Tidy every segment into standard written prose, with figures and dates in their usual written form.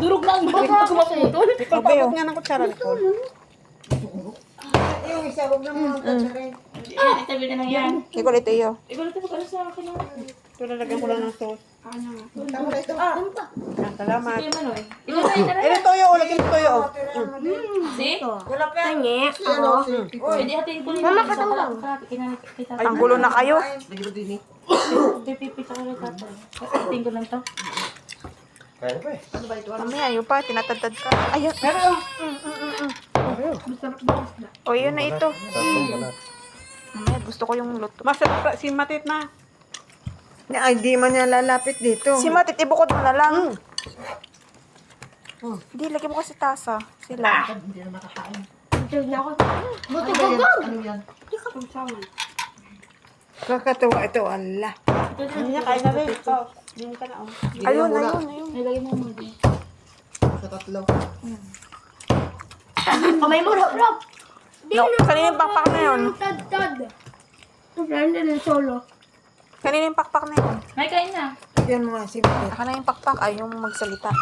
Durog na ang mga kumaputol. Pagpapot nga ng kutsara, Nicole. Yung isa, huwag na mga kutsara. Itabi na lang yan. Nicole, ito iyo. Ikaw na ito pag-ano sa akin lang. Ito lalagyan ko lang ng sauce. Tama na ito. Salamat. Sige, Manoy. Ikaw na ito. Eh, toyo, ulagyan mo toyo. See? Wala pa. Tangi. Ano? Pwede hatiin ko nito. Mama, katulong. Ang gulo na kayo. Pipipita ko rin tatay. Hatiin ko lang to. Kaya pa eh. Mamaya, yun pa, tinatadtad ka. Ayun. O, yun na ito. Tatong balat. Mamaya, gusto ko yung luto. Masarap si Matit na. Ay, di man niya lalapit dito. Si Matit, ibukod mo na lang. Hindi, lagyan mo kasi tasa. Sila. Ito na ako. Buti gagawin. Ano yan? Kakatawa ito, Allah. Hindi niya kaya na rin. Ikaw. Hindi ka na. Ayun, ayun, ayun. Nilagay mo muna din. Sa tatlo. Kamay mo, Rob. No, kanina yung pakpak na yun. Tad. Friend na solo. Kanina yung pakpak na yun. May kain na. Yan mo nga si Matit. Aka na yung pakpak, ay yung magsalita.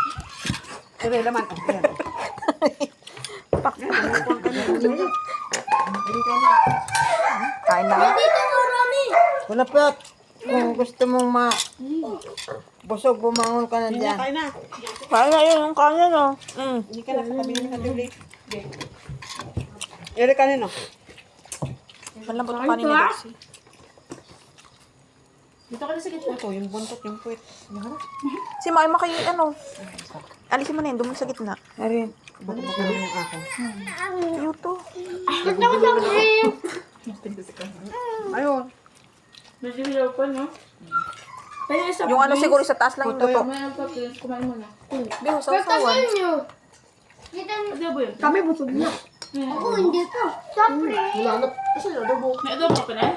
Ito yung laman. Oh, yan. Kain na nga. Dito mo, Rami. Wala pa. Kung gusto mong busog, bumangon ka na Hindi dyan. niya kaya na. Kain na yun, yung kanya no. Hindi ka na sa tabi ng katuli. Ere kanino? Malambot ang kanin ni Lucy. Dito ka na sa gitna. Ito, yung buntot, yung puwit. Si Maki Maki, ano? Alisin mo na yun, doon sa gitna. Arin. Baka yung akin. Yuto. Ba't ako sa frame? Ayun. Medyo hilaw pa, no? Kaya isa Yung ano siguro sa taas lang yung luto. May nagpapilin. Kumain mo na. Biho, sausawan. niyo. Kita niyo. Ano ba yun? Kami busog na. Ako hindi to. Sa frame. Wala na. Kasi adobo. May adobo ka pa na?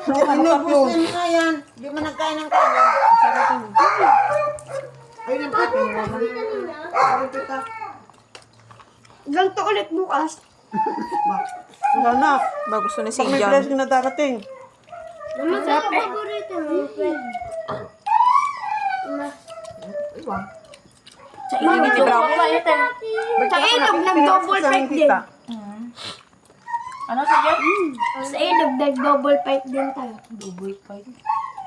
Inubos na yung kayan. Di mo nagkain ng kayan. Ayun ang puwit. Ayun kita. Ganito ulit bukas. Wala na. Ba gusto ni Pag may Sijan. blessing na darating. Masarap eh. Paborito mo. Sa ilog. Hindi brown. Sa ilog, nag-double pipe din. Ano sa dyan? Sa ilog, nag-double pipe din tayo. Double pie.